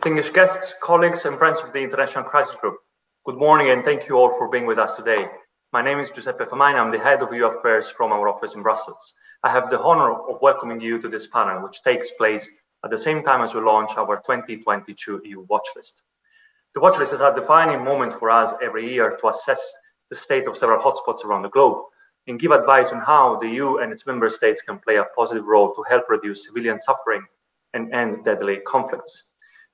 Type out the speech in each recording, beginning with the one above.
Distinguished guests, colleagues, and friends of the International Crisis Group, good morning and thank you all for being with us today. My name is Giuseppe Famaina. I'm the head of EU Affairs from our office in Brussels. I have the honor of welcoming you to this panel, which takes place at the same time as we launch our 2022 EU watch list. The watch list is a defining moment for us every year to assess the state of several hotspots around the globe and give advice on how the EU and its member states can play a positive role to help reduce civilian suffering and end deadly conflicts.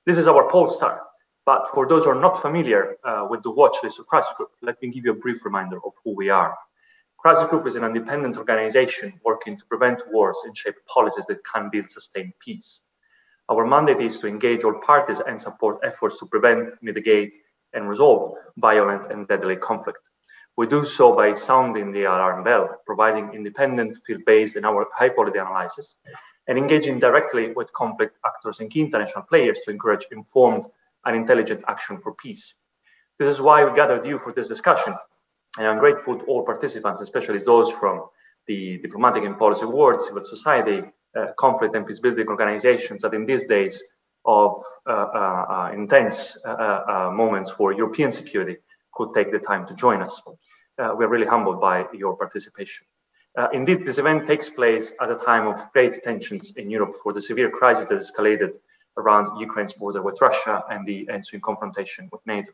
This is our poll star, but for those who are not familiar with the watch list of Crisis Group, let me give you a brief reminder of who we are. Crisis Group is an independent organization working to prevent wars and shape policies that can build sustained peace. Our mandate is to engage all parties and support efforts to prevent, mitigate, and resolve violent and deadly conflict. We do so by sounding the alarm bell, providing independent, field-based, and our high-quality analysis, and engaging directly with conflict actors and key international players to encourage informed and intelligent action for peace. This is why we gathered you for this discussion, and I'm grateful to all participants, especially those from the diplomatic and policy world, civil society, conflict and peace-building organizations that in these days of intense moments for European security could take the time to join us. We're really humbled by your participation. Indeed, this event takes place at a time of great tensions in Europe for the severe crisis that escalated around Ukraine's border with Russia and the ensuing confrontation with NATO.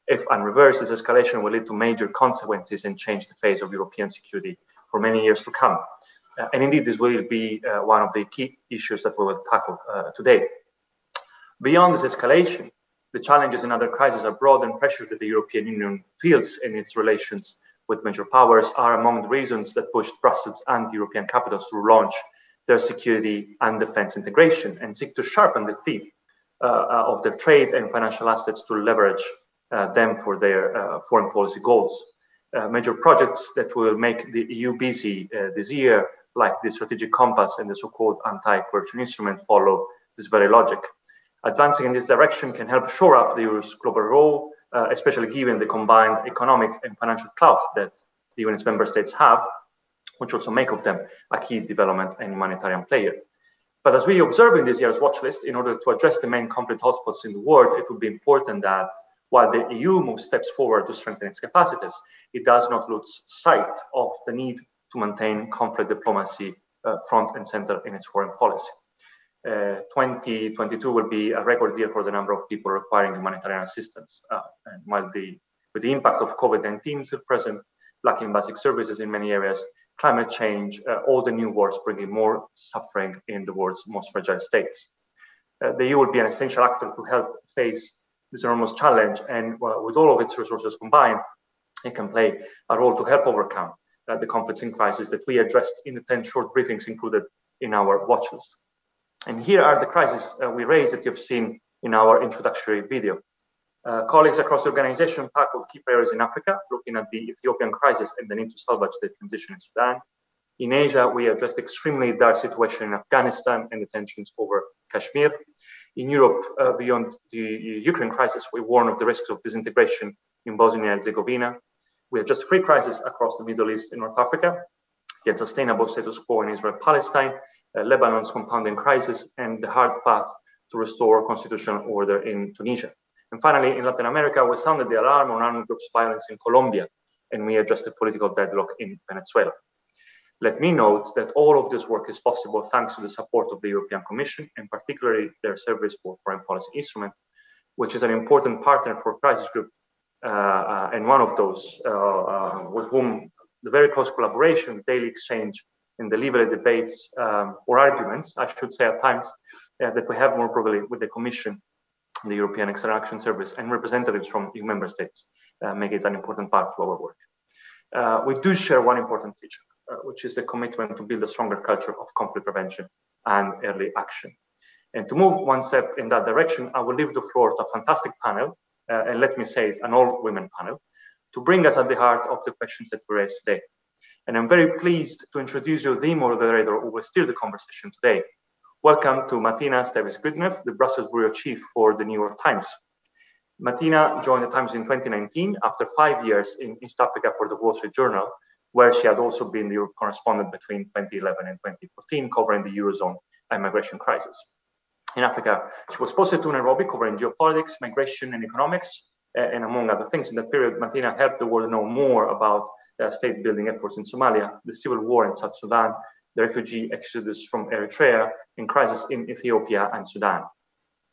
If unreversed, this escalation will lead to major consequences and change the face of European security for many years to come. And indeed, this will be one of the key issues that we will tackle today. Beyond this escalation, the challenges in other crises abroad and pressure that the European Union feels in its relations with major powers are among the reasons that pushed Brussels and European capitals to launch their security and defense integration and seek to sharpen the teeth of their trade and financial assets to leverage them for their foreign policy goals. Major projects that will make the EU busy this year, like the strategic compass and the so-called anti-coercion instrument, follow this very logic. Advancing in this direction can help shore up the EU's global role, especially given the combined economic and financial clout that the EU and its member states have, which also make of them a key development and humanitarian player. But as we observe in this year's watch list, in order to address the main conflict hotspots in the world, it would be important that while the EU moves steps forward to strengthen its capacities, it does not lose sight of the need to maintain conflict diplomacy front and center in its foreign policy. 2022 will be a record year for the number of people requiring humanitarian assistance. And while with the impact of COVID-19 still present, lacking basic services in many areas, climate change, all the new wars bringing more suffering in the world's most fragile states. The EU will be an essential actor to help face this enormous challenge, and with all of its resources combined, it can play a role to help overcome the conflicts and crises that we addressed in the 10 short briefings included in our watch list. And here are the crises we raised that you've seen in our introductory video. Colleagues across the organization tackled key priorities in Africa, looking at the Ethiopian crisis and the need to salvage the transition in Sudan. In Asia, we addressed the extremely dire situation in Afghanistan and the tensions over Kashmir. In Europe, beyond the Ukraine crisis, we warn of the risks of disintegration in Bosnia and Herzegovina. We addressed 3 crises across the Middle East and North Africa, the unsustainable status quo in Israel-Palestine, Lebanon's compounding crisis, and the hard path to restore constitutional order in Tunisia. And finally, in Latin America, we sounded the alarm on armed groups violence in Colombia, and we addressed the political deadlock in Venezuela. Let me note that all of this work is possible thanks to the support of the European Commission, and particularly their Service for Foreign Policy Instrument, which is an important partner for Crisis Group, and one of those with whom the very close collaboration, daily exchange, in the lively debates or arguments, I should say at times, that we have more probably with the Commission, the European External Action Service, and representatives from EU member states make it an important part to our work. We do share one important feature, which is the commitment to build a stronger culture of conflict prevention and early action. And to move one step in that direction, I will leave the floor to a fantastic panel, and let me say it, an all-women panel, to bring us at the heart of the questions that we raised today. And I'm very pleased to introduce you the moderator who will steer the conversation today. Welcome to Martina Stevis-Gridnev, the Brussels bureau chief for the New York Times. Martina joined the Times in 2019 after 5 years in East Africa for the Wall Street Journal, where she had also been the Europe correspondent between 2011 and 2014, covering the Eurozone and migration crisis. in Africa. She was posted to Nairobi covering geopolitics, migration, and economics, and among other things. In that period, Martina helped the world know more about state-building efforts in Somalia, the civil war in South Sudan, the refugee exodus from Eritrea, and crisis in Ethiopia and Sudan.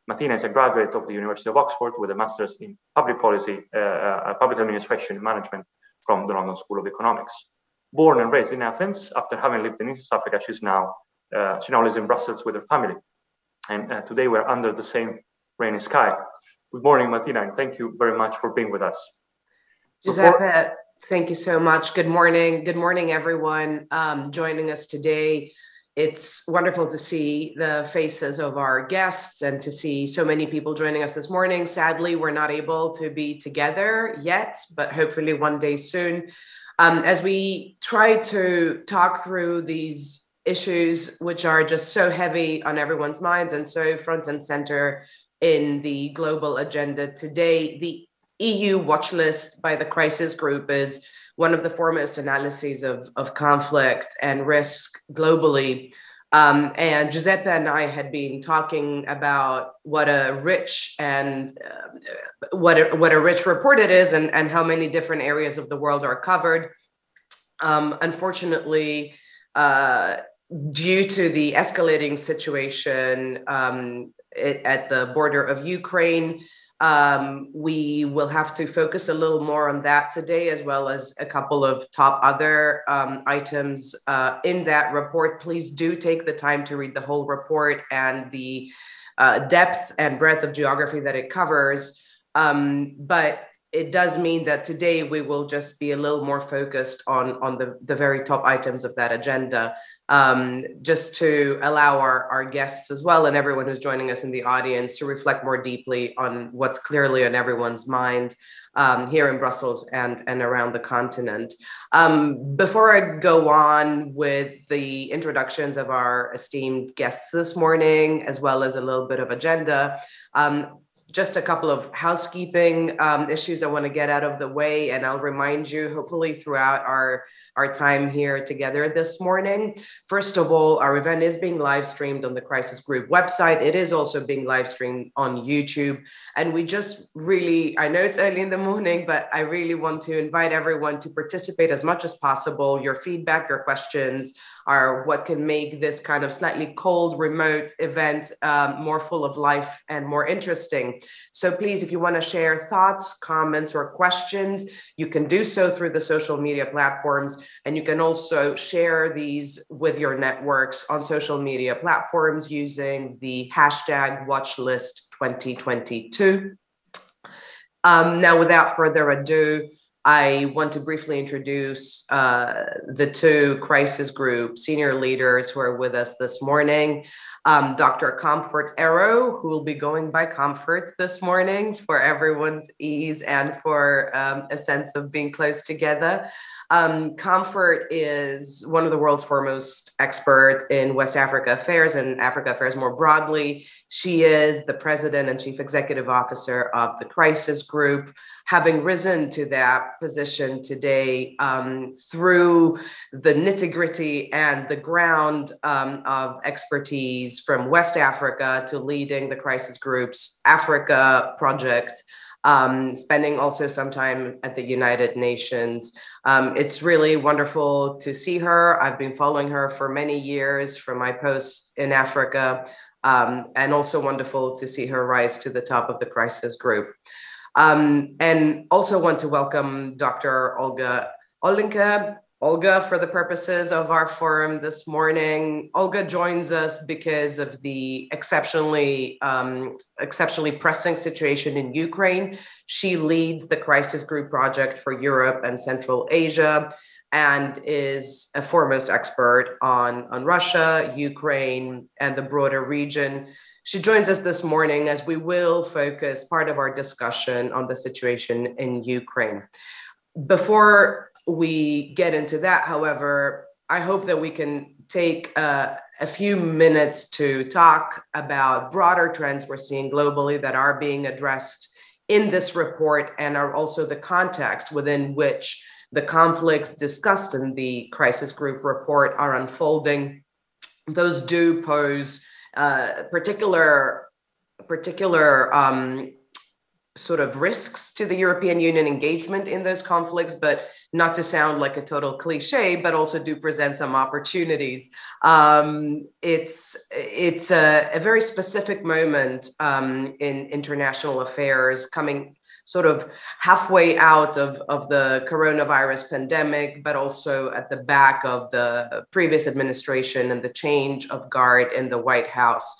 Martina is a graduate of the University of Oxford with a master's in public policy, public administration and management from the London School of Economics. Born and raised in Athens, after having lived in East Africa, she now lives in Brussels with her family. And today we're under the same rainy sky. Good morning, Martina, and thank you very much for being with us. Giuseppe, thank you so much. Good morning. Good morning, everyone joining us today. It's wonderful to see the faces of our guests and to see so many people joining us this morning. Sadly, we're not able to be together yet, but hopefully one day soon. As we try to talk through these issues, which are just so heavy on everyone's minds and so front and center in the global agenda today, the EU watch list by the Crisis Group is one of the foremost analyses of conflict and risk globally. And Giuseppe and I had been talking about what a rich and what a rich report it is, and how many different areas of the world are covered. Unfortunately, due to the escalating situation at the border of Ukraine, we will have to focus a little more on that today, as well as a couple of top other items in that report. Please do take the time to read the whole report and the depth and breadth of geography that it covers. But it does mean that today we will just be a little more focused on the very top items of that agenda, just to allow our guests as well and everyone who's joining us in the audience to reflect more deeply on what's clearly on everyone's mind here in Brussels and around the continent. Before I go on with the introductions of our esteemed guests this morning, as well as a little bit of agenda, just a couple of housekeeping issues I want to get out of the way, and I'll remind you, hopefully throughout our time here together this morning. First of all, our event is being live streamed on the Crisis Group website. It is also being live streamed on YouTube. And we just really, I know it's early in the morning, but I really want to invite everyone to participate as much as possible. Your feedback, your questions are what can make this kind of slightly cold, remote event more full of life and more interesting. So please, if you want to share thoughts, comments, or questions, you can do so through the social media platforms. And you can also share these with your networks on social media platforms using the hashtag #Watchlist2022. Now, without further ado, I want to briefly introduce the two Crisis Group senior leaders who are with us this morning. Dr. Comfort Arrow, who will be going by Comfort this morning for everyone's ease and for a sense of being close together. Comfort is one of the world's foremost experts in West Africa affairs and Africa affairs more broadly. She is the president and chief executive officer of the Crisis Group, having risen to that position today through the nitty-gritty and the ground of expertise from West Africa to leading the Crisis Group's Africa project, spending also some time at the United Nations. It's really wonderful to see her. I've been following her for many years from my post in Africa, and also wonderful to see her rise to the top of the Crisis Group. And also want to welcome Dr. Olga Olenka. Olga, for the purposes of our forum this morning, Olga joins us because of the exceptionally pressing situation in Ukraine. She leads the Crisis Group project for Europe and Central Asia and is a foremost expert on Russia, Ukraine, and the broader region. She joins us this morning as we will focus part of our discussion on the situation in Ukraine. Before we get into that, however, I hope that we can take a few minutes to talk about broader trends we're seeing globally that are being addressed in this report and are also the context within which the conflicts discussed in the Crisis Group report are unfolding. Those do pose particular sort of risks to the European Union engagement in those conflicts, but not to sound like a total cliche, but also do present some opportunities. It's a very specific moment in international affairs, coming sort of halfway out of the coronavirus pandemic, but also at the back of the previous administration and the change of guard in the White House.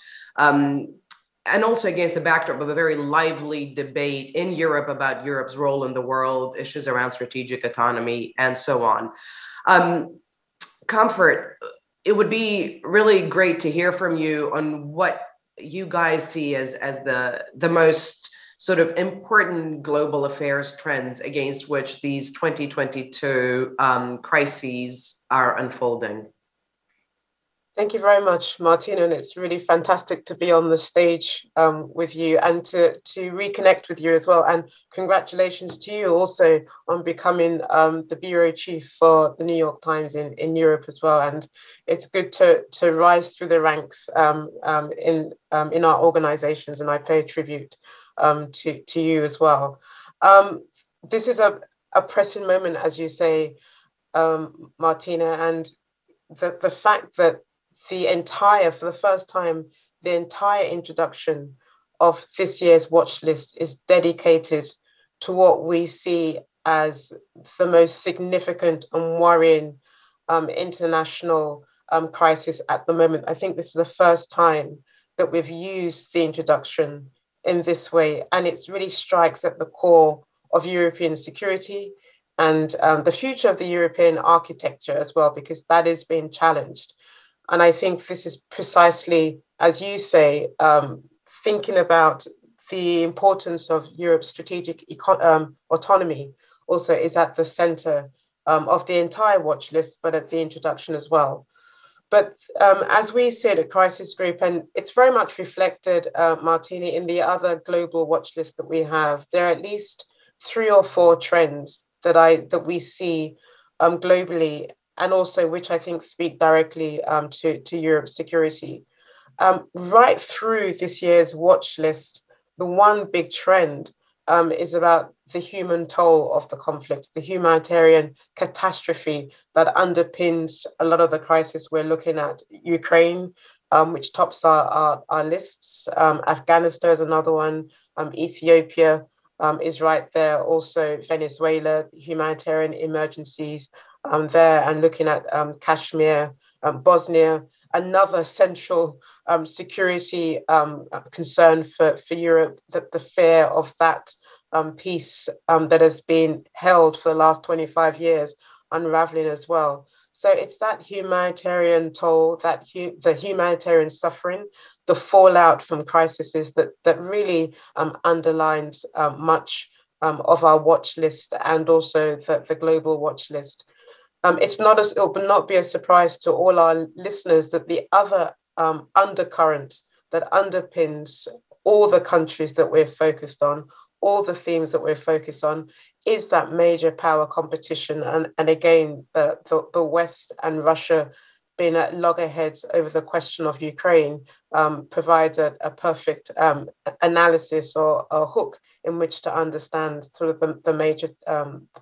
And also against the backdrop of a very lively debate in Europe about Europe's role in the world, issues around strategic autonomy, and so on. Comfort, it would be really great to hear from you on what you guys see as the most sort of important global affairs trends against which these 2022 crises are unfolding. Thank you very much, Martina, and it's really fantastic to be on the stage with you and to reconnect with you as well. And congratulations to you also on becoming the bureau chief for the New York Times in Europe as well. And it's good to rise through the ranks in our organizations, and I pay tribute to you as well. This is a pressing moment, as you say, Martina, and the fact that for the first time, the entire introduction of this year's watch list is dedicated to what we see as the most significant and worrying international crisis at the moment. I think this is the first time that we've used the introduction in this way, and it really strikes at the core of European security and the future of the European architecture as well, because that is being challenged. And I think this is precisely, as you say, thinking about the importance of Europe's strategic autonomy also is at the center of the entire watch list, but at the introduction as well. But as we said at Crisis Group, and it's very much reflected, Martina, in the other global watch list that we have, there are at least 3 or 4 trends that we see globally, and also which I think speak directly to Europe's security. Right through this year's watch list, the one big trend is about the human toll of the conflict, the humanitarian catastrophe that underpins a lot of the crisis we're looking at. Ukraine, which tops our lists. Afghanistan is another one. Ethiopia is right there. Also Venezuela, humanitarian emergencies there, and looking at Kashmir, Bosnia, another central security concern for Europe, that the fear of that peace that has been held for the last 25 years unraveling as well. So it's that humanitarian toll, the humanitarian suffering, the fallout from crises that really underlines much of our watch list, and also the global watch list. It will not be a surprise to all our listeners that the other undercurrent that underpins all the countries that we're focused on, all the themes that we're focused on, is that major power competition. And again, the West and Russia being at loggerheads over the question of Ukraine provides a perfect analysis or a hook in which to understand sort of the major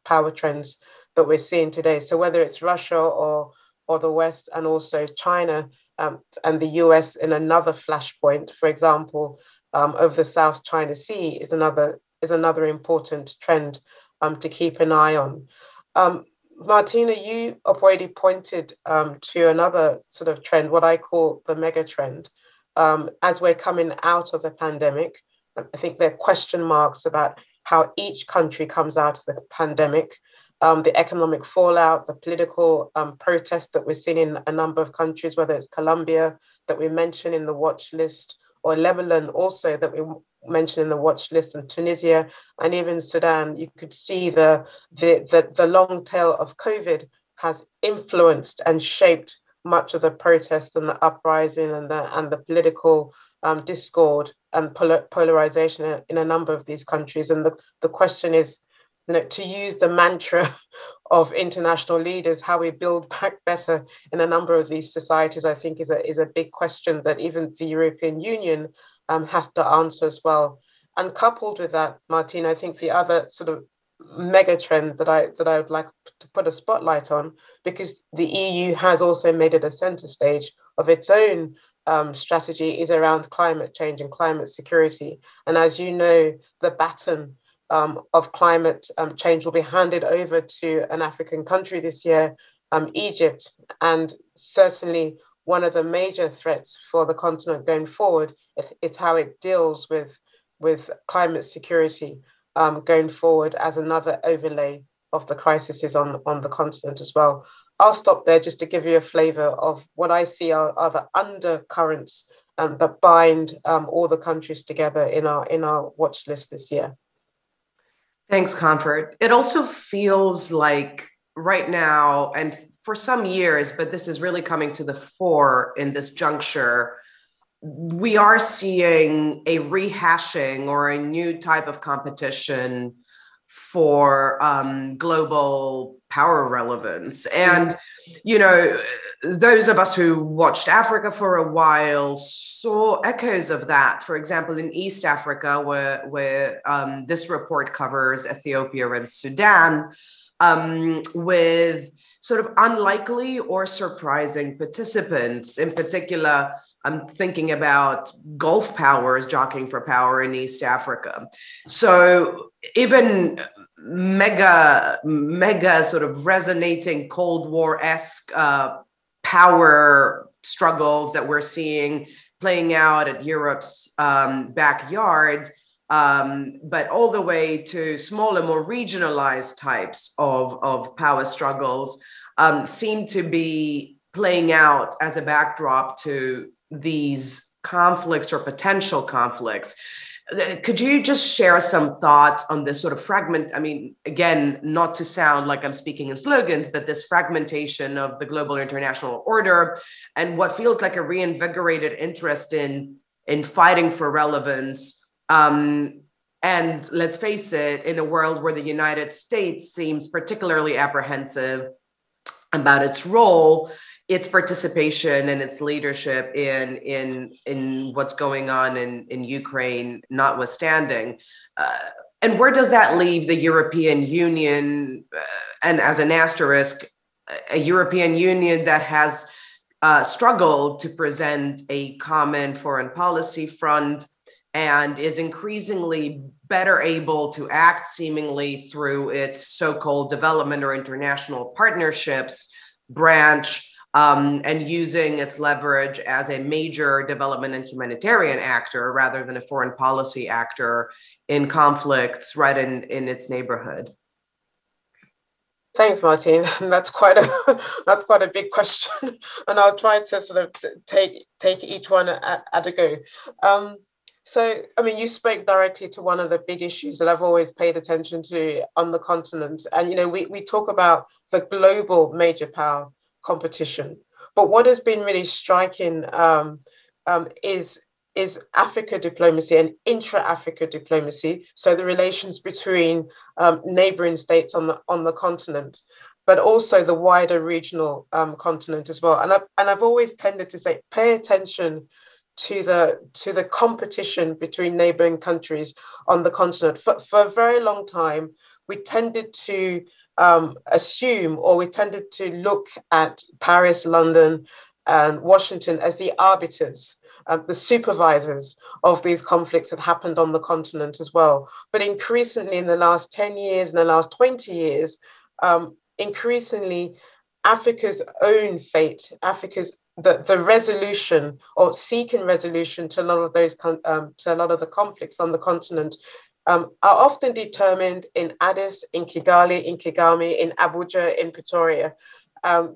power trends that we're seeing today. So whether it's Russia or the West, and also China and the US in another flashpoint, for example, over the South China Sea is another important trend to keep an eye on. Martina, you already pointed to another sort of trend, what I call the mega trend. As we're coming out of the pandemic, I think there are question marks about how each country comes out of the pandemic. The economic fallout, the political protests that we're seeing in a number of countries, whether it's Colombia that we mentioned in the watch list, or Lebanon also that we mentioned in the watch list, and Tunisia, and even Sudan. You could see the long tail of COVID has influenced and shaped much of the protests and the uprising and the political discord and polarization in a number of these countries. And the question is, to use the mantra of international leaders, how we build back better in a number of these societies, I think is a big question that even the European Union has to answer as well. And coupled with that, Martine, I think the other sort of mega trend that I would like to put a spotlight on, because the EU has also made it a center stage of its own strategy, is around climate change and climate security. And as you know, the baton of climate change will be handed over to an African country this year, Egypt. And certainly one of the major threats for the continent going forward is how it deals with climate security going forward as another overlay of the crises on the continent as well. I'll stop there just to give you a flavor of what I see are the undercurrents that bind all the countries together in our watch list this year. Thanks, Comfort. It also feels like right now, and for some years, but this is really coming to the fore in this juncture, we are seeing a rehashing or a new type of competition for global power relevance. And, those of us who watched Africa for a while saw echoes of that. For example, in East Africa, where this report covers Ethiopia and Sudan, with sort of unlikely or surprising participants. In particular, I'm thinking about Gulf powers jockeying for power in East Africa. So even mega sort of resonating Cold War-esque power struggles that we're seeing playing out at Europe's backyard, but all the way to smaller, more regionalized types of power struggles seem to be playing out as a backdrop to these conflicts or potential conflicts. Could you just share some thoughts on this sort of fragment? I mean, again, not to sound like I'm speaking in slogans, but this fragmentation of the global international order and what feels like a reinvigorated interest in fighting for relevance. And let's face it, in a world where the United States seems particularly apprehensive about its role, its participation and its leadership in what's going on in Ukraine, notwithstanding. And where does that leave the European Union? And as an asterisk, a European Union that has struggled to present a common foreign policy front and is increasingly better able to act seemingly through its so-called development or international partnerships branch, and using its leverage as a major development and humanitarian actor rather than a foreign policy actor in conflicts right in its neighborhood? Thanks, Martine. That's quite a big question, and I'll try to sort of take each one at a go. So, I mean, you spoke directly to one of the big issues that I've always paid attention to on the continent. And, we talk about the global major power competition. But what has been really striking is Africa diplomacy and intra-Africa diplomacy. So the relations between neighboring states on the continent, but also the wider regional continent as well. And I've always tended to say, pay attention to the competition between neighboring countries on the continent. For a very long time, we tended to assume, or we tended to look at Paris, London, and Washington as the arbiters, the supervisors of these conflicts that happened on the continent as well. But increasingly in the last 10 years, in the last 20 years, increasingly Africa's own fate, the resolution or seeking resolution to a lot of the conflicts on the continent are often determined in Addis, in Kigali, in Kigami, in Abuja, in Pretoria,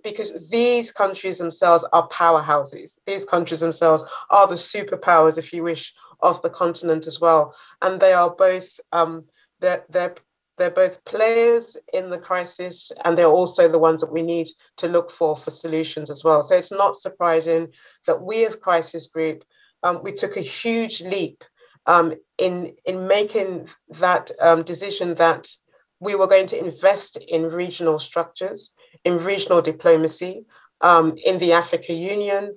because these countries themselves are powerhouses. These countries themselves are the superpowers, if you wish, of the continent as well, and they are both they're both players in the crisis, and they're also the ones that we need to look for solutions as well. So it's not surprising that we of Crisis Group, we took a huge leap in making that decision that we were going to invest in regional structures, in regional diplomacy, in the Africa Union,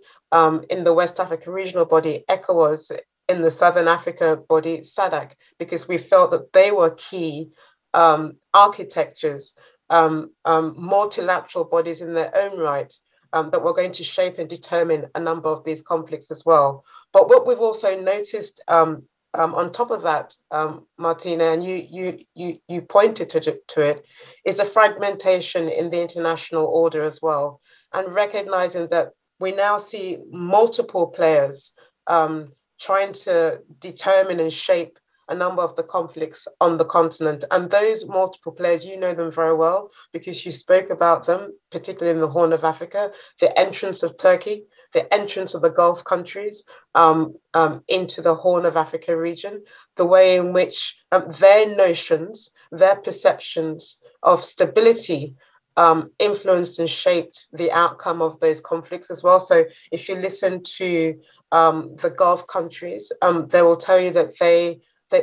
in the West Africa Regional Body, ECOWAS, in the Southern Africa body, SADC, because we felt that they were key architectures, multilateral bodies in their own right, that were going to shape and determine a number of these conflicts as well. But what we've also noticed on top of that, Martina, and you pointed to it, is a fragmentation in the international order as well, and recognizing that we now see multiple players trying to determine and shape a number of the conflicts on the continent. And those multiple players, you know them very well because you spoke about them, particularly in the Horn of Africa, the entrance of Turkey, the entrance of the Gulf countries into the Horn of Africa region, the way in which their notions, their perceptions of stability influenced and shaped the outcome of those conflicts as well. So if you listen to the Gulf countries, they will tell you that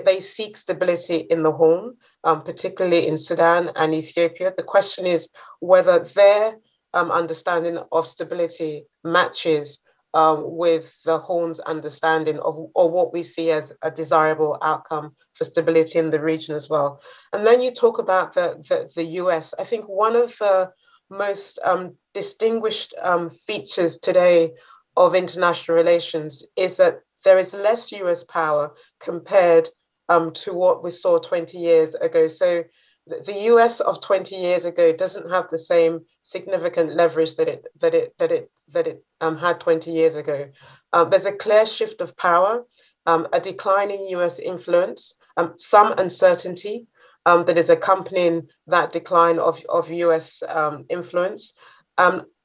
they seek stability in the Horn, particularly in Sudan and Ethiopia. The question is whether their understanding of stability matches with the Horn's understanding of or what we see as a desirable outcome for stability in the region as well. And then you talk about the US. I think one of the most distinguished features today of international relations is that there is less US power compared to what we saw 20 years ago. So the US of 20 years ago doesn't have the same significant leverage that it had 20 years ago. There's a clear shift of power, a decline in US influence, some uncertainty that is accompanying that decline of US influence.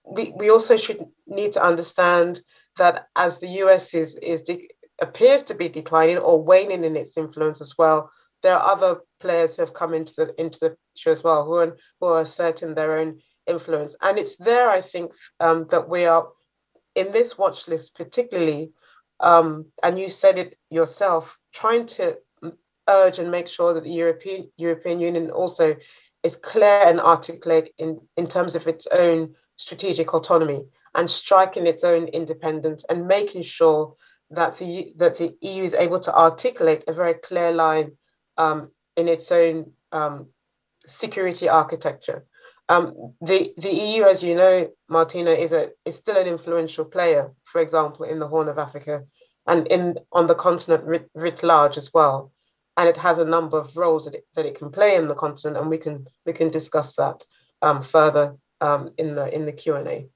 We also should need to understand that as the US appears to be declining or waning in its influence as well, there are other players who have come into the picture as well who are asserting their own influence. And it's there, I think, that we are in this watch list particularly, and you said it yourself, trying to urge and make sure that the European Union also is clear and articulate in terms of its own strategic autonomy and striking its own independence and making sure that the EU is able to articulate a very clear line in its own security architecture. The EU, as you know, Martina, is still an influential player, for example, in the Horn of Africa and on the continent writ large as well. And it has a number of roles that it can play in the continent, and we can discuss that further in the Q&A.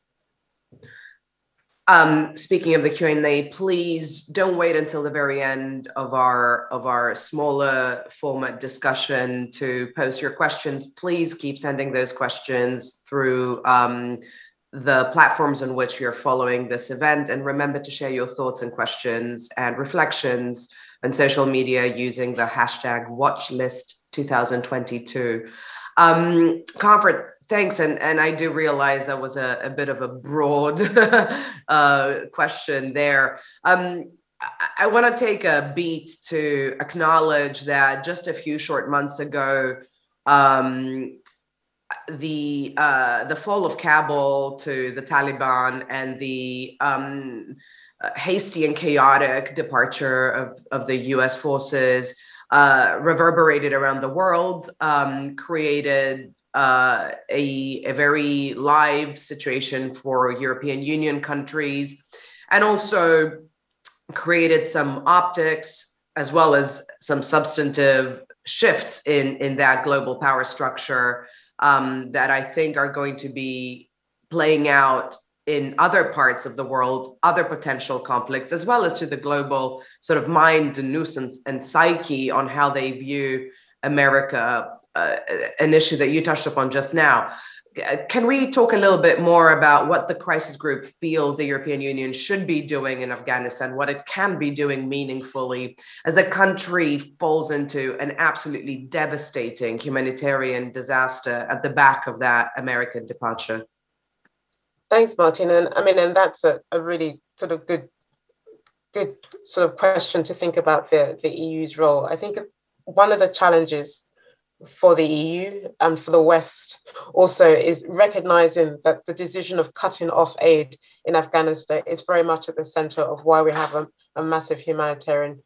Speaking of the Q&A, please don't wait until the very end of our smaller format discussion to post your questions. Please keep sending those questions through the platforms on which you're following this event. And remember to share your thoughts and questions and reflections on social media using the hashtag WatchlistTwo2022. Comfort, thanks. And I do realize that was a bit of a broad question there. I want to take a beat to acknowledge that just a few short months ago, the fall of Kabul to the Taliban and the hasty and chaotic departure of the US forces reverberated around the world, created a very live situation for European Union countries, and also created some optics as well as some substantive shifts in that global power structure that I think are going to be playing out in other parts of the world, other potential conflicts, as well as to the global sort of mind and nuisance and psyche on how they view America, an issue that you touched upon just now. Can we talk a little bit more about what the crisis group feels the European Union should be doing in Afghanistan, what it can be doing meaningfully as a country falls into an absolutely devastating humanitarian disaster at the back of that American departure? Thanks, Martin. And I mean, and that's a really sort of good sort of question to think about the EU's role. I think one of the challenges for the EU and for the West also is recognizing that the decision of cutting off aid in Afghanistan is very much at the center of why we have a massive humanitarian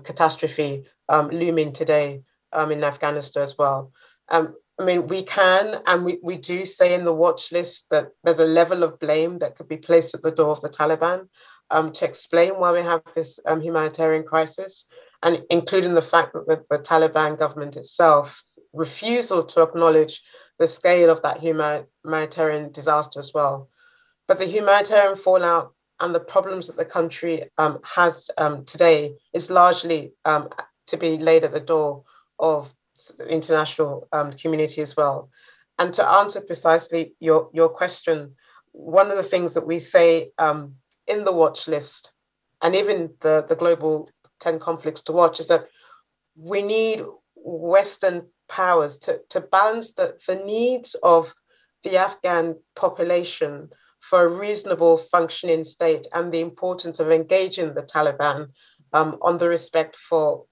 catastrophe looming today in Afghanistan as well. I mean, we can and we do say in the watch list that there's a level of blame that could be placed at the door of the Taliban to explain why we have this humanitarian crisis, and including the fact that the Taliban government itself refusal to acknowledge the scale of that humanitarian disaster as well. But the humanitarian fallout and the problems that the country has today is largely to be laid at the door of the international community as well. And to answer precisely your question, one of the things that we say in the watch list, and even the global 10 conflicts to watch, is that we need Western powers to balance the needs of the Afghan population for a reasonable functioning state and the importance of engaging the Taliban on the respect for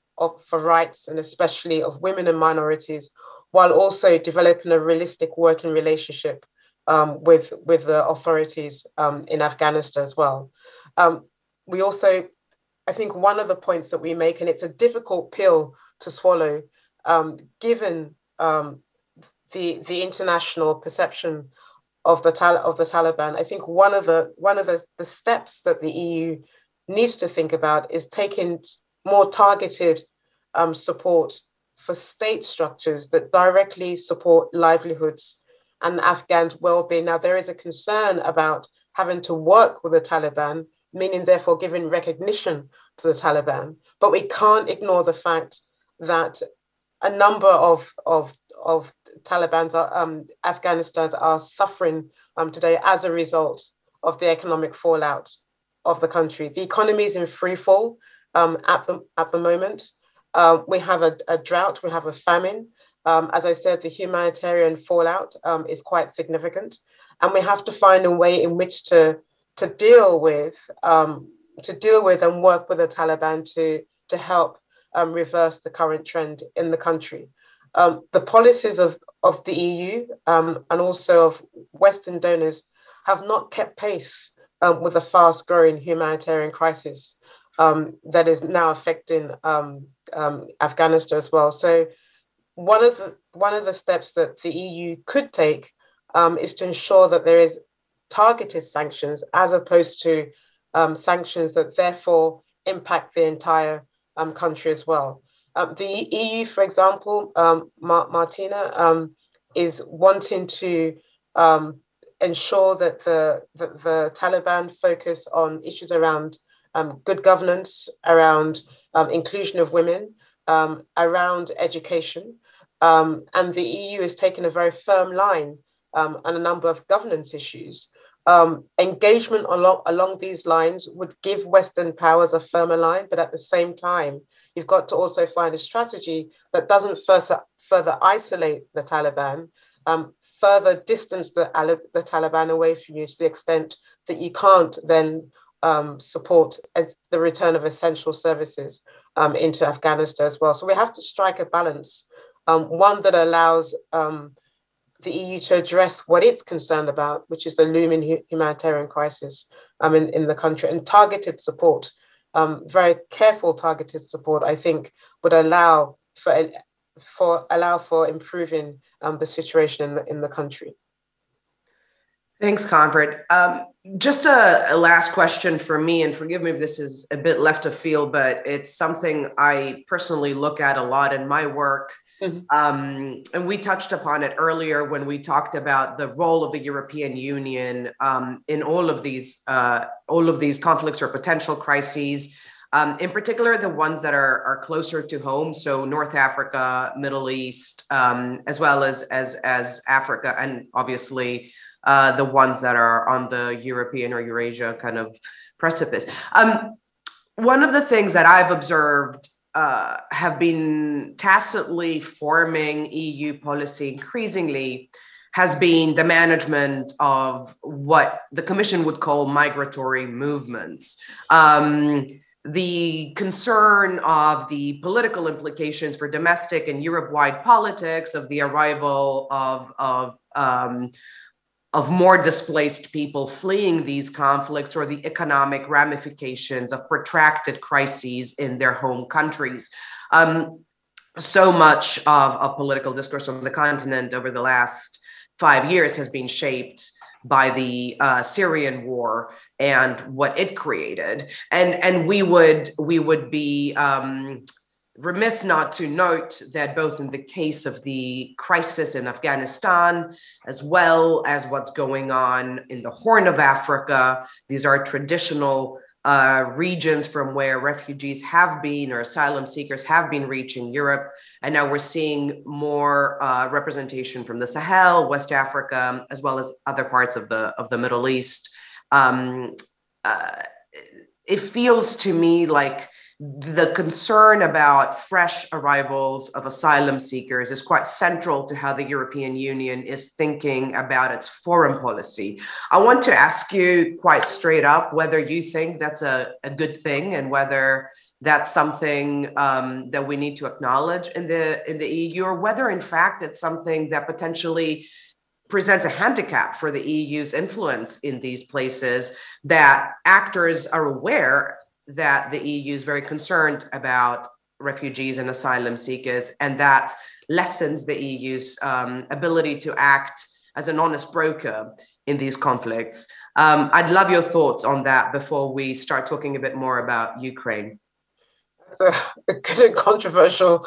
rights, and especially of women and minorities, while also developing a realistic working relationship with the authorities in Afghanistan as well. We also, I think one of the points that we make, and it's a difficult pill to swallow, given the international perception of the Taliban, I think one of the steps that the EU needs to think about is taking more targeted support for state structures that directly support livelihoods and Afghans' well-being. Now, there is a concern about having to work with the Taliban, meaning therefore giving recognition to the Taliban, but we can't ignore the fact that a number of Taliban's Afghanistans are suffering today as a result of the economic fallout of the country. The economy is in free fall at the moment. We have a drought, we have a famine. As I said, the humanitarian fallout is quite significant, and we have to find a way in which to deal with and work with the Taliban to help reverse the current trend in the country. The policies of the EU and also of Western donors have not kept pace with the fast-growing humanitarian crisis that is now affecting Afghanistan as well. So one of the steps that the EU could take is to ensure that there is targeted sanctions as opposed to sanctions that therefore impact the entire country as well. The EU, for example, Martina, is wanting to ensure that the Taliban focus on issues around good governance, around inclusion of women, around education. And the EU has taken a very firm line on a number of governance issues. Engagement along these lines would give Western powers a firmer line, but at the same time, you've got to also find a strategy that doesn't further isolate the Taliban, further distance the Taliban away from you to the extent that you can't then support the return of essential services into Afghanistan as well. So we have to strike a balance, one that allows the EU to address what it's concerned about, which is the looming humanitarian crisis in the country, and targeted support, very careful targeted support, I think, would allow for improving the situation in the country. Thanks, Conrad. Just a last question for me, and forgive me if this is a bit left of field, but it's something I personally look at a lot in my work. Mm-hmm. And we touched upon it earlier when we talked about the role of the European Union in all of these conflicts or potential crises, in particular the ones that are closer to home, so North Africa, Middle East, as well as Africa, and obviously the ones that are on the European or Eurasia kind of precipice. One of the things that I've observed have been tacitly forming EU policy increasingly has been the management of what the Commission would call migratory movements. the concern of the political implications for domestic and Europe-wide politics, of the arrival of more displaced people fleeing these conflicts, or the economic ramifications of protracted crises in their home countries. So much of political discourse on the continent over the last 5 years has been shaped by the Syrian war and what it created, and we would be remiss not to note that both in the case of the crisis in Afghanistan, as well as what's going on in the Horn of Africa, these are traditional regions from where refugees have been, or asylum seekers have been, reaching Europe. And now we're seeing more representation from the Sahel, West Africa, as well as other parts of the Middle East. It feels to me like the concern about fresh arrivals of asylum seekers is quite central to how the European Union is thinking about its foreign policy. I want to ask you quite straight up whether you think that's a good thing, and whether that's something that we need to acknowledge in the EU, or whether in fact it's something that potentially presents a handicap for the EU's influence in these places, that actors are aware that the EU is very concerned about refugees and asylum seekers, and that lessens the EU's ability to act as an honest broker in these conflicts. I'd love your thoughts on that before we start talking a bit more about Ukraine. It's a good and controversial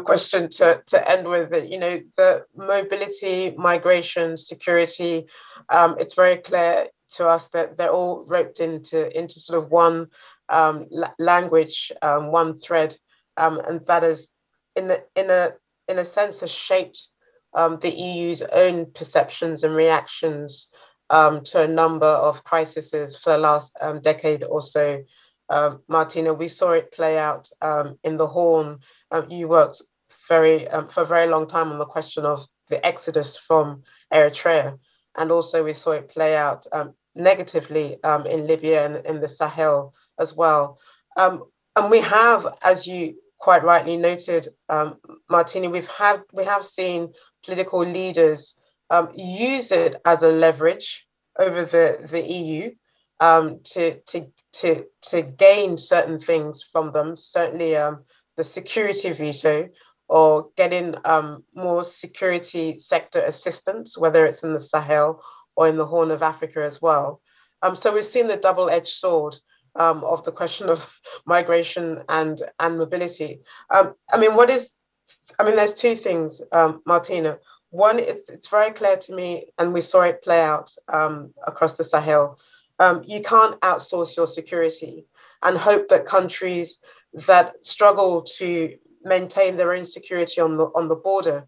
question to end with. You know, the mobility, migration, security, it's very clear to us that they're all roped into sort of one language, one thread, and that is in a sense has shaped the EU's own perceptions and reactions to a number of crises for the last decade or so. Martina, we saw it play out in the Horn. You worked for a very long time on the question of the exodus from Eritrea, and also we saw it play out negatively in Libya and in the Sahel as well. And we have, as you quite rightly noted, Martina, we have seen political leaders use it as a leverage over the EU to gain certain things from them. Certainly, the security veto, or getting more security sector assistance, whether it's in the Sahel or in the Horn of Africa as well. So we've seen the double-edged sword of the question of migration and mobility. There's two things, Martina. One, it's very clear to me, and we saw it play out across the Sahel. You can't outsource your security and hope that countries that struggle to maintain their own security on the border,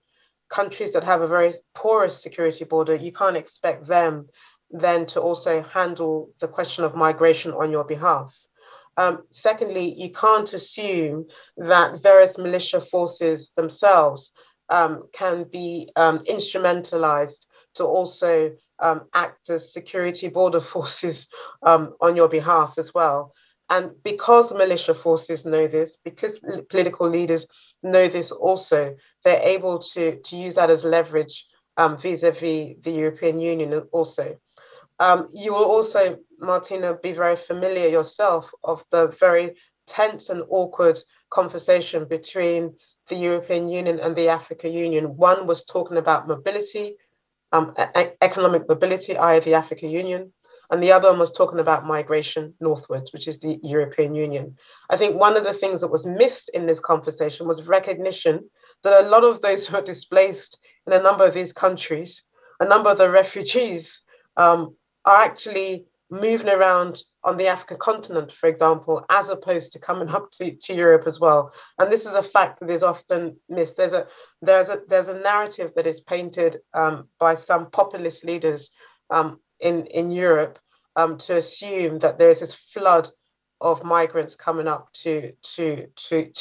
countries that have a very porous security border, you can't expect them then to also handle the question of migration on your behalf. Secondly, you can't assume that various militia forces themselves can be instrumentalized to also act as security border forces on your behalf as well. And because militia forces know this, because political leaders know this also, they're able to use that as leverage vis-a-vis the European Union also. You will also, Martina, be very familiar yourself of the very tense and awkward conversation between the European Union and the African Union. One was talking about mobility, economic mobility, i.e. the African Union, and the other one was talking about migration northwards, which is the European Union. I think one of the things that was missed in this conversation was recognition that a lot of those who are displaced in a number of these countries, a number of the refugees, are actually moving around on the African continent, for example, as opposed to coming up to Europe as well. And this is a fact that is often missed. There's a narrative that is painted by some populist leaders in Europe to assume that there's this flood of migrants coming up to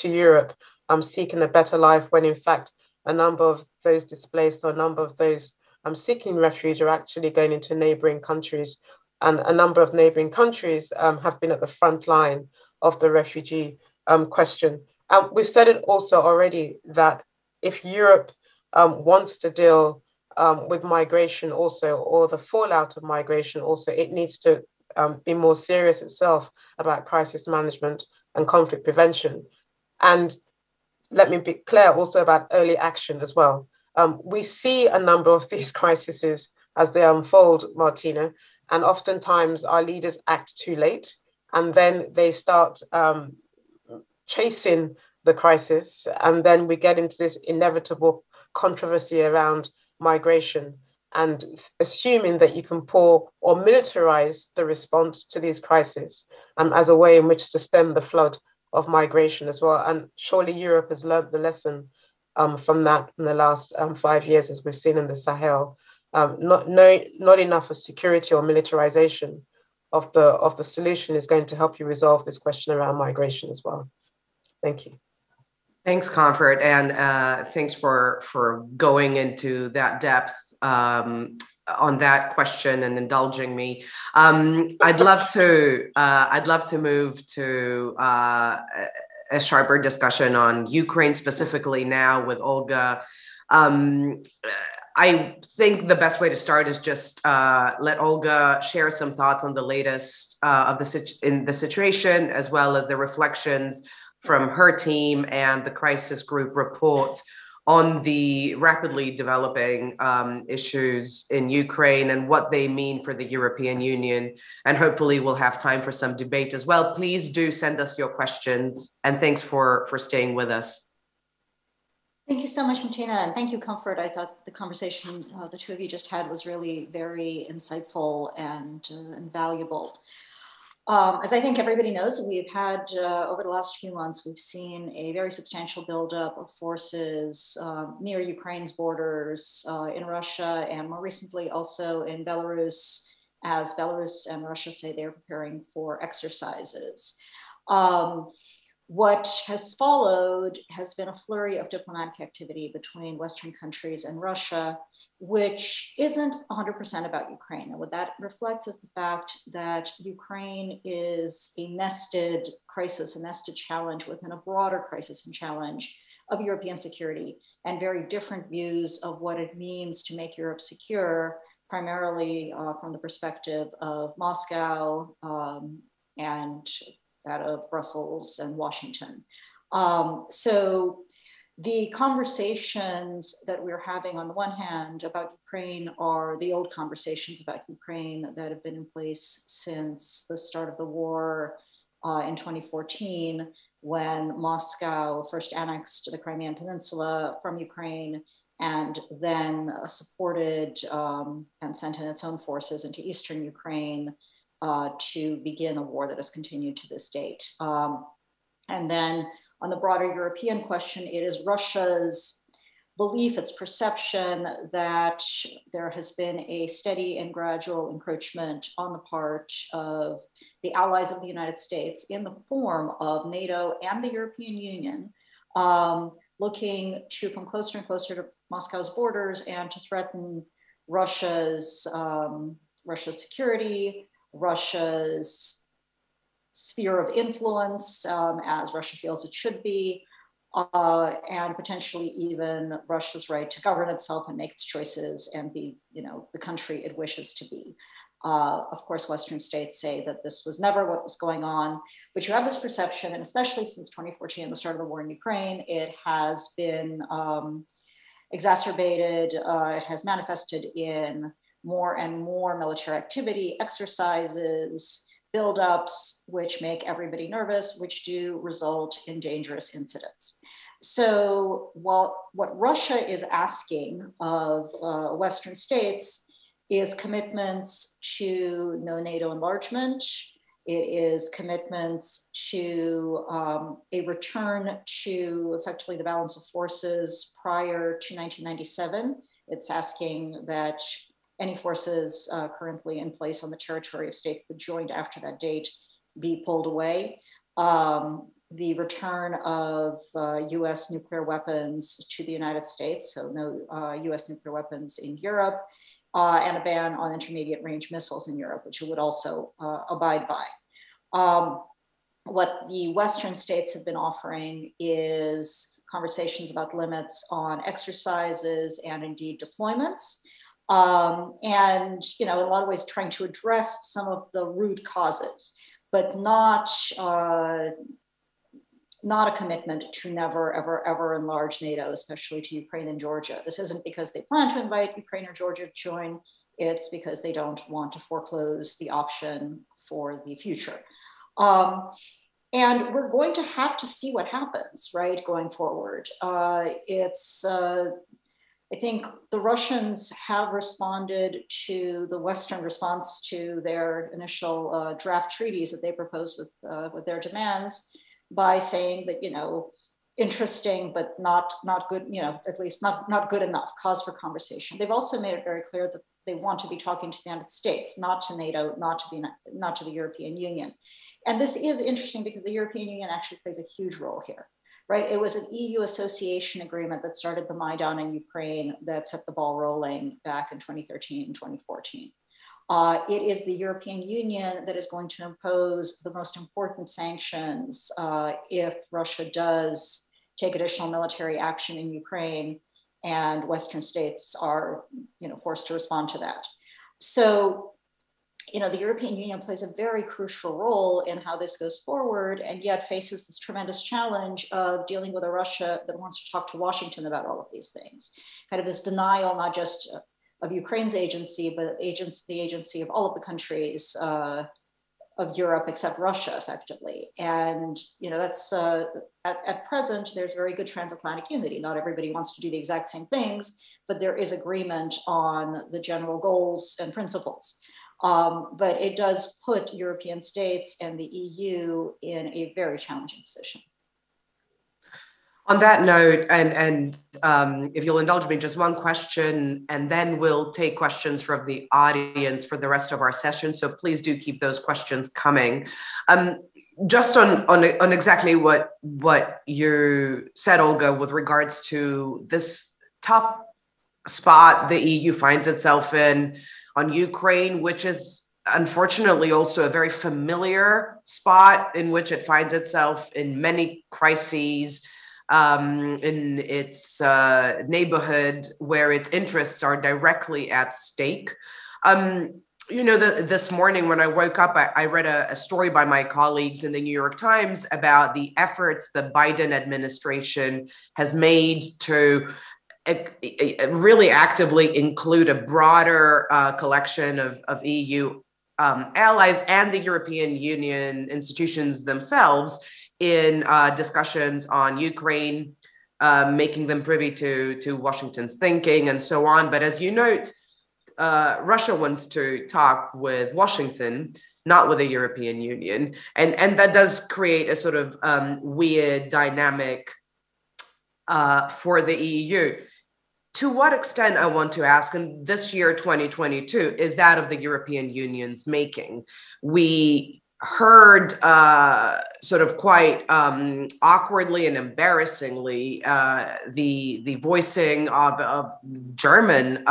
Europe seeking a better life, when in fact a number of those displaced, or a number of those seeking refuge, are actually going into neighboring countries. And a number of neighboring countries have been at the front line of the refugee question. We've said it also already that if Europe wants to deal with migration also, or the fallout of migration also, it needs to be more serious itself about crisis management and conflict prevention. And let me be clear also about early action as well. We see a number of these crises as they unfold, Martina, and oftentimes our leaders act too late, and then they start chasing the crisis, and then we get into this inevitable controversy around migration and assuming that you can pour or militarize the response to these crises as a way in which to stem the flood of migration as well. And surely Europe has learned the lesson from that in the last 5 years, as we've seen in the Sahel. Not enough of security or militarization of the solution is going to help you resolve this question around migration as well. Thank you. Thanks, Comfort, and thanks for going into that depth on that question and indulging me. I'd love to move to a sharper discussion on Ukraine specifically now with Olga. I think the best way to start is just let Olga share some thoughts on the latest in the situation, as well as the reflections from her team and the crisis group report on the rapidly developing issues in Ukraine and what they mean for the European Union. And hopefully we'll have time for some debate as well. Please do send us your questions, and thanks for staying with us. Thank you so much, Martina, and thank you, Comfort. I thought the conversation the two of you just had was really very insightful and valuable. As I think everybody knows, we've had, over the last few months, we've seen a very substantial buildup of forces near Ukraine's borders, in Russia, and more recently also in Belarus, as Belarus and Russia say they're preparing for exercises. What has followed has been a flurry of diplomatic activity between Western countries and Russia, which isn't 100% about Ukraine. And what that reflects is the fact that Ukraine is a nested crisis, a nested challenge within a broader crisis and challenge of European security, and very different views of what it means to make Europe secure, primarily from the perspective of Moscow and that of Brussels and Washington. So the conversations that we're having on the one hand about Ukraine are the old conversations about Ukraine that have been in place since the start of the war in 2014, when Moscow first annexed the Crimean Peninsula from Ukraine and then supported and sent in its own forces into Eastern Ukraine to begin a war that has continued to this date. And then on the broader European question, it is Russia's belief, its perception that there has been a steady and gradual encroachment on the part of the allies of the United States in the form of NATO and the European Union, looking to come closer and closer to Moscow's borders and to threaten Russia's security, Russia's sphere of influence, as Russia feels it should be, and potentially even Russia's right to govern itself and make its choices and be, the country it wishes to be. Of course, Western states say that this was never what was going on, but you have this perception, and especially since 2014, the start of the war in Ukraine, it has been exacerbated. It has manifested in more and more military activity, exercises, buildups, which make everybody nervous, which do result in dangerous incidents. So what Russia is asking of Western states is commitments to no NATO enlargement. It is commitments to a return to effectively the balance of forces prior to 1997. It's asking that any forces currently in place on the territory of states that joined after that date be pulled away. The return of US nuclear weapons to the United States, so no US nuclear weapons in Europe, and a ban on intermediate range missiles in Europe, which it would also abide by. what the Western states have been offering is conversations about limits on exercises and indeed deployments. And, in a lot of ways trying to address some of the root causes, but not a commitment to never, ever, ever enlarge NATO, especially to Ukraine and Georgia. This isn't because they plan to invite Ukraine or Georgia to join, it's because they don't want to foreclose the option for the future. And we're going to have to see what happens, right, going forward. I think the Russians have responded to the Western response to their initial draft treaties that they proposed with their demands by saying that, interesting, but not good, at least not good enough, cause for conversation. They've also made it very clear that they want to be talking to the United States, not to NATO, not to the European Union. And this is interesting because the European Union actually plays a huge role here, right? It was an EU association agreement that started the Maidan in Ukraine that set the ball rolling back in 2013 and 2014. It is the European Union that is going to impose the most important sanctions if Russia does take additional military action in Ukraine and Western states are, forced to respond to that. So, the European Union plays a very crucial role in how this goes forward, and yet faces this tremendous challenge of dealing with a Russia that wants to talk to Washington about all of these things. Kind of this denial, not just of Ukraine's agency, but the agency of all of the countries of Europe except Russia, effectively. And that's at present there's very good transatlantic unity. Not everybody wants to do the exact same things, but there is agreement on the general goals and principles. But it does put European states and the EU in a very challenging position. On that note, and if you'll indulge me, just one question, and then we'll take questions from the audience for the rest of our session. So please do keep those questions coming. Just on exactly what you said, Olga, with regards to this tough spot the EU finds itself in on Ukraine, which is unfortunately also a very familiar spot in which it finds itself in many crises, in its neighborhood where its interests are directly at stake. This morning when I woke up, I read a story by my colleagues in the New York Times about the efforts the Biden administration has made to really actively include a broader collection of EU allies and the European Union institutions themselves in discussions on Ukraine, making them privy to Washington's thinking and so on. But as you note, Russia wants to talk with Washington, not with the European Union. And that does create a sort of weird dynamic for the EU. To what extent, I want to ask, and this year, 2022, is that of the European Union's making? We heard sort of quite awkwardly and embarrassingly the voicing of German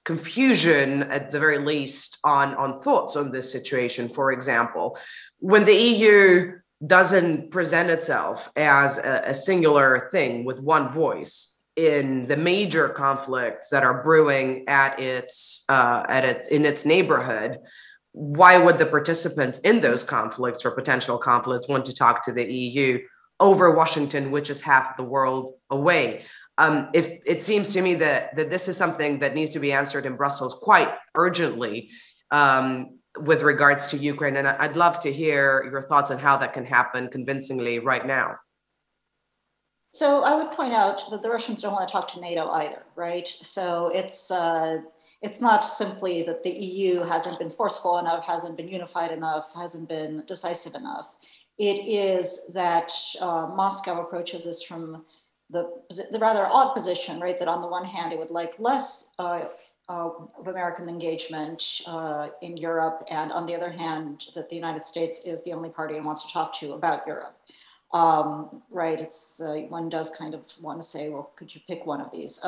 confusion, at the very least, on thoughts on this situation. For example, when the EU doesn't present itself as a singular thing with one voice in the major conflicts that are brewing in its neighborhood, why would the participants in those conflicts or potential conflicts want to talk to the EU over Washington, which is half the world away? If it seems to me that this is something that needs to be answered in Brussels quite urgently with regards to Ukraine. And I'd love to hear your thoughts on how that can happen convincingly right now. So I would point out that the Russians don't want to talk to NATO either, right? So it's not simply that the EU hasn't been forceful enough, hasn't been unified enough, hasn't been decisive enough. It is that Moscow approaches this from the rather odd position, right? That on the one hand, it would like less of American engagement in Europe, and on the other hand, that the United States is the only party it wants to talk to about Europe. Right? It's one does kind of want to say, well, could you pick one of these?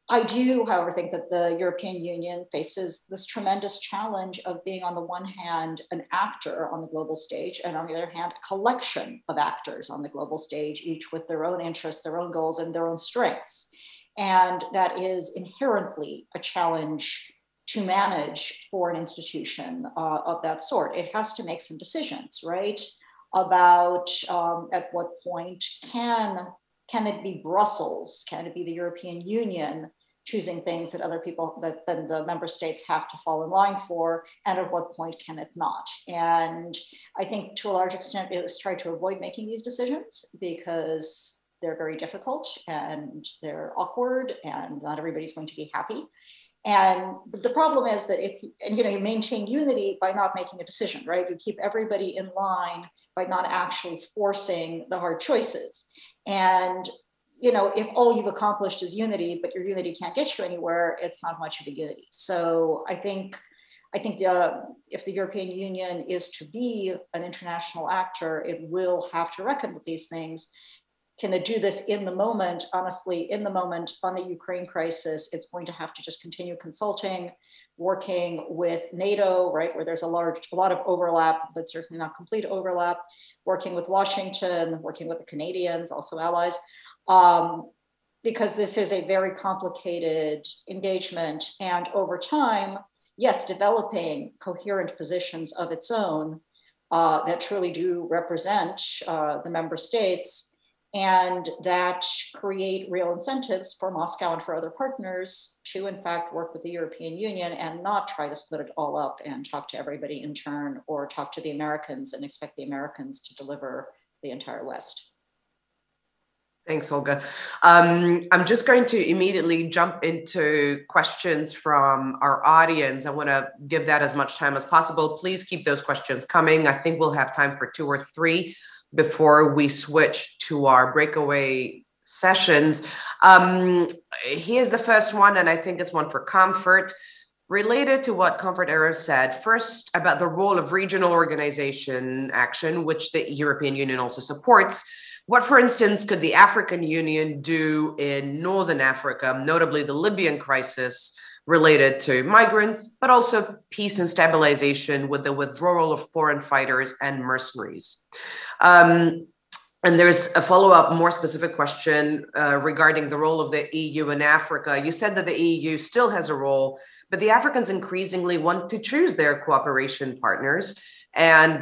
I do, however, think that the European Union faces this tremendous challenge of being, on the one hand, an actor on the global stage, and on the other hand, a collection of actors on the global stage, each with their own interests, their own goals, and their own strengths. And that is inherently a challenge to manage for an institution of that sort. It has to make some decisions, right, about at what point can it be Brussels? Can it be the European Union choosing things that other people, that then the member states have to fall in line for? And at what point can it not? And I think to a large extent, it was tried to avoid making these decisions because they're very difficult and they're awkward and not everybody's going to be happy. And the problem is that you maintain unity by not making a decision, right? You keep everybody in line by not actually forcing the hard choices. And, if all you've accomplished is unity, but your unity can't get you anywhere, it's not much of a unity. So I think if the European Union is to be an international actor, it will have to reckon with these things. Can it do this in the moment? Honestly, in the moment on the Ukraine crisis, it's going to have to just continue consulting, working with NATO, right, where there's a lot of overlap, but certainly not complete overlap, working with Washington, working with the Canadians, also allies, because this is a very complicated engagement. And over time, yes, developing coherent positions of its own that truly do represent the member states, and that create real incentives for Moscow and for other partners to, in fact, work with the European Union and not try to split it all up and talk to everybody in turn or talk to the Americans and expect the Americans to deliver the entire West. Thanks, Olga. I'm just going to immediately jump into questions from our audience. I want to give that as much time as possible. Please keep those questions coming. I think we'll have time for 2 or 3 before we switch to our breakaway sessions. Here's the first one, and I think it's one for Comfort, related to what Comfort Era said. First, about the role of regional organization action, which the European Union also supports. What, for instance, could the African Union do in Northern Africa, notably the Libyan crisis related to migrants, but also peace and stabilization with the withdrawal of foreign fighters and mercenaries? And there's a follow-up, more specific question regarding the role of the EU in Africa. You said that the EU still has a role, but the Africans increasingly want to choose their cooperation partners. And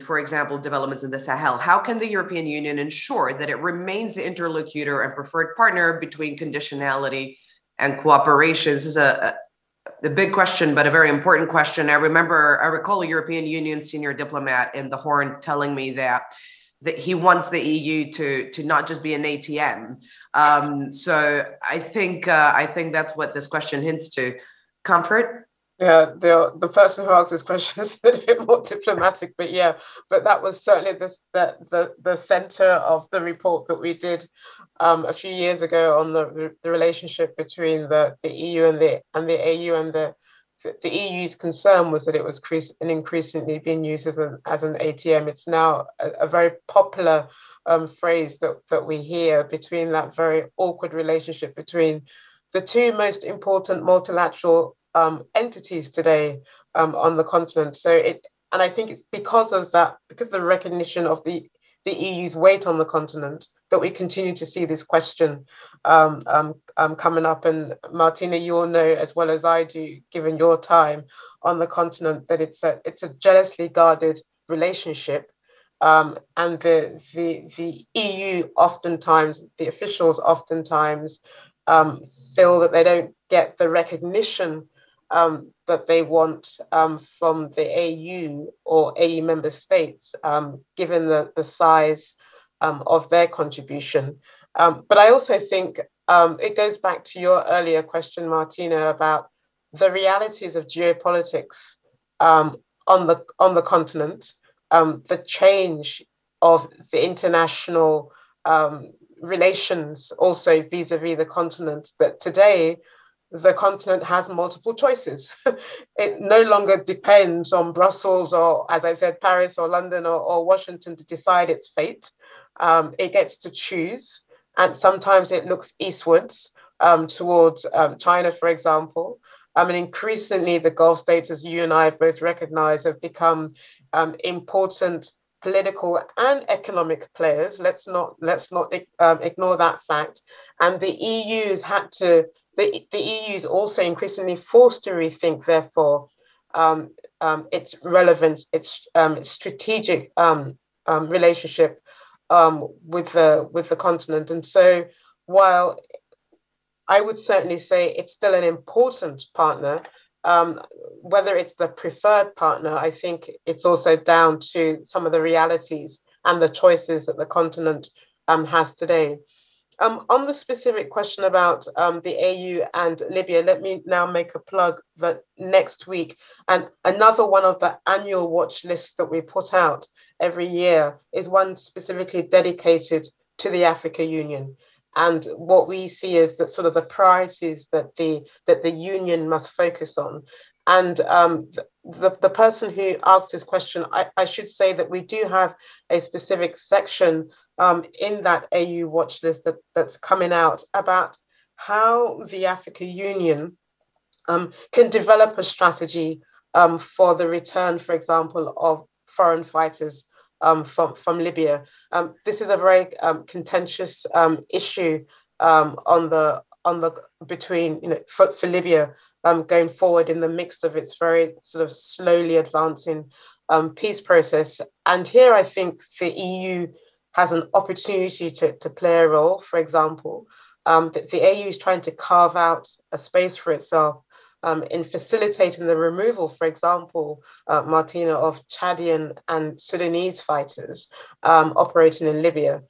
for example, developments in the Sahel. How can the European Union ensure that it remains the interlocutor and preferred partner between conditionality and cooperation? This is a big question, but a very important question. I recall a European Union senior diplomat in the Horn telling me that he wants the EU to not just be an ATM. So I think that's what this question hints to. Comfort? Yeah, the person who asked this question is a little bit more diplomatic, but that was certainly the center of the report that we did a few years ago on the relationship between the EU and the AU, and the EU's concern was that it was increasingly being used as an ATM. It's now a very popular phrase that we hear between that very awkward relationship between the two most important multilateral entities today on the continent. And I think it's because of that, because of the recognition of the EU's weight on the continent, that we continue to see this question coming up. And Martina, you all know as well as I do, given your time on the continent, that it's a jealously guarded relationship. And the EU oftentimes, the officials oftentimes feel that they don't get the recognition that they want from the AU or AU member states, given the size of their contribution. But I also think it goes back to your earlier question, Martina, about the realities of geopolitics on the continent, the change of the international relations also vis-a-vis the continent, that today the continent has multiple choices. It no longer depends on Brussels or, as I said, Paris or London or Washington to decide its fate. It gets to choose, and sometimes it looks eastwards, towards China, for example. And increasingly, the Gulf states, as you and I have both recognized, have become important political and economic players. Let's not ignore that fact. And the EU has had to. The EU is also increasingly forced to rethink, therefore, its relevance, its strategic relationship with the continent. And so, while I would certainly say it's still an important partner, whether it's the preferred partner, I think it's also down to some of the realities and the choices that the continent has today. On the specific question about the AU and Libya, let me now make a plug that next week, and another one of the annual watch lists that we put out every year is one specifically dedicated to the Africa Union. And what we see is that sort of the priorities that the union must focus on. And the person who asked this question, I should say that we do have a specific section in that AU watch list that's coming out about how the African Union can develop a strategy for the return, for example, of foreign fighters from Libya. This is a very contentious issue on the between, for Libya going forward in the midst of its very sort of slowly advancing peace process. And here I think the EU has an opportunity to play a role. For example, the AU is trying to carve out a space for itself in facilitating the removal, for example, Martina, of Chadian and Sudanese fighters operating in Libya.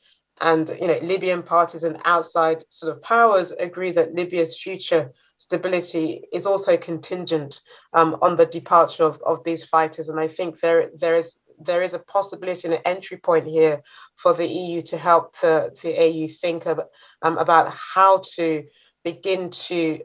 And Libyan parties and outside sort of powers agree that Libya's future stability is also contingent on the departure of these fighters. And I think there is a possibility and an entry point here for the EU to help the AU think about how to begin to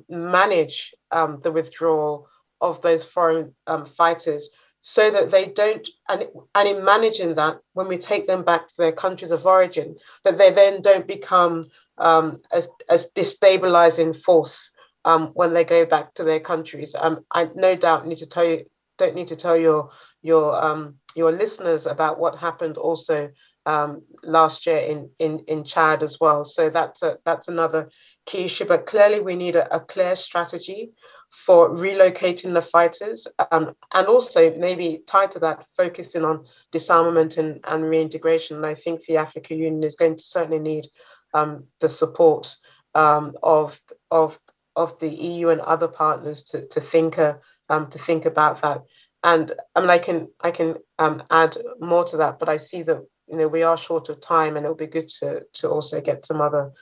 manage the withdrawal of those foreign fighters, so that they don't, and in managing that, when we take them back to their countries of origin, that they then don't become as destabilizing force when they go back to their countries. I no doubt don't need to tell your listeners about what happened also last year in Chad as well. So that's another key issue. But clearly we need a clear strategy for relocating the fighters, and also maybe tied to that, focusing on disarmament and reintegration. And I think the African Union is going to certainly need the support of the EU and other partners to think about that. And I mean, I can add more to that, but I see that we are short of time, and it'll be good to also get some other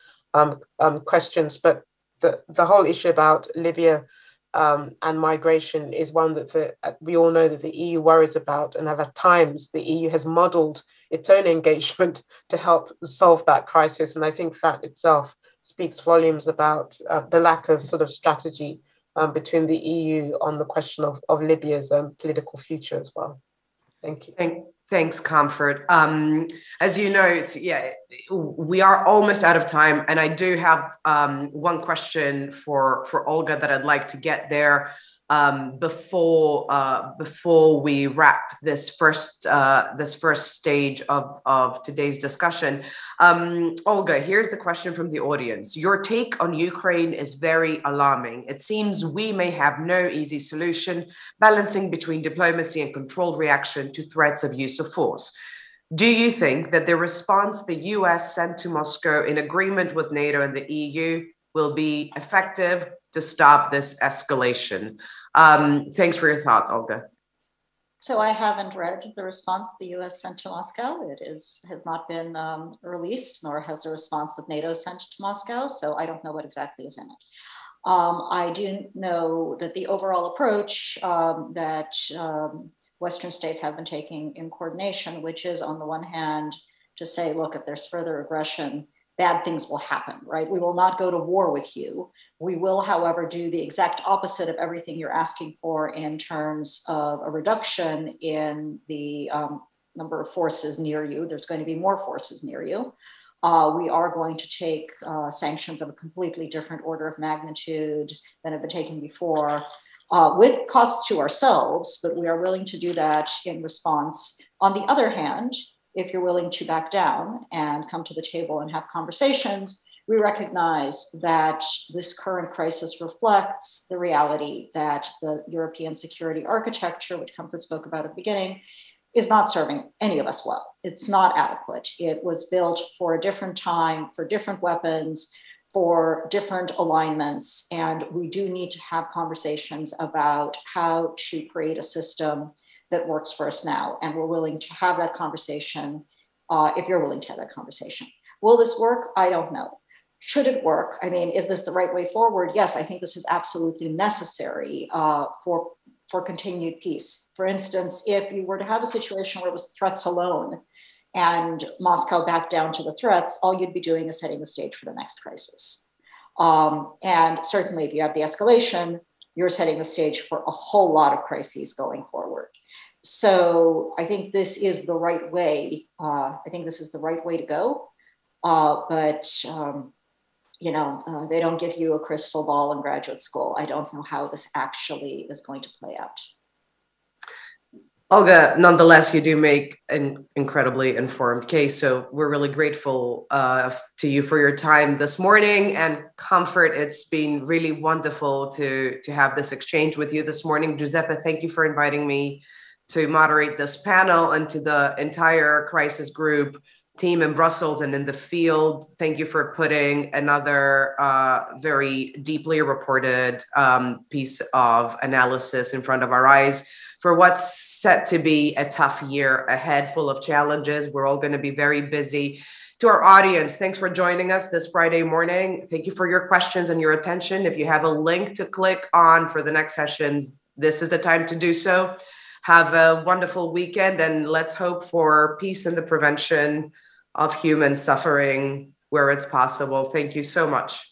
questions. But the whole issue about Libya and migration is one that we all know that the EU worries about, and at times the EU has modelled its own engagement to help solve that crisis. And I think that itself speaks volumes about the lack of sort of strategy between the EU on the question of Libya's political future as well. Thank you. Thanks, Comfort. As you know, we are almost out of time, and I do have one question for Olga that I'd like to get there before we wrap this first stage of today's discussion. Olga, here's the question from the audience. Your take on Ukraine is very alarming. It seems we may have no easy solution, balancing between diplomacy and controlled reaction to threats of use of force. Do you think that the response the US sent to Moscow in agreement with NATO and the EU will be effective to stop this escalation? Thanks for your thoughts, Olga. So I haven't read the response the US sent to Moscow. It has not been released, nor has the response that NATO sent to Moscow. So I don't know what exactly is in it. I do know that the overall approach that Western states have been taking in coordination, which is on the one hand to say, look, if there's further aggression, bad things will happen, right? We will not go to war with you. We will, however, do the exact opposite of everything you're asking for in terms of a reduction in the number of forces near you. There's going to be more forces near you. We are going to take sanctions of a completely different order of magnitude than have been taken before, with costs to ourselves, but we are willing to do that in response. On the other hand, if you're willing to back down and come to the table and have conversations, we recognize that this current crisis reflects the reality that the European security architecture, which Comfort spoke about at the beginning, is not serving any of us well. It's not adequate. It was built for a different time, for different weapons, for different alignments. And we do need to have conversations about how to create a system that works for us now. And we're willing to have that conversation if you're willing to have that conversation. Will this work? I don't know. Should it work? I mean, is this the right way forward? Yes, I think this is absolutely necessary for continued peace. For instance, if you were to have a situation where it was threats alone and Moscow backed down to the threats, all you'd be doing is setting the stage for the next crisis. And certainly if you have the escalation, you're setting the stage for a whole lot of crises going forward. So I think this is the right way. To go. But they don't give you a crystal ball in graduate school. I don't know how this actually is going to play out. Olga, nonetheless, you do make an incredibly informed case. So we're really grateful to you for your time this morning and Comfort. It's been really wonderful to have this exchange with you this morning. Giuseppe, thank you for inviting me to moderate this panel, and to the entire crisis group team in Brussels and in the field. Thank you for putting another very deeply reported piece of analysis in front of our eyes for what's set to be a tough year ahead, full of challenges. We're all going to be very busy. To our audience, thanks for joining us this Friday morning. Thank you for your questions and your attention. If you have a link to click on for the next sessions, this is the time to do so. Have a wonderful weekend, and let's hope for peace and the prevention of human suffering where it's possible. Thank you so much.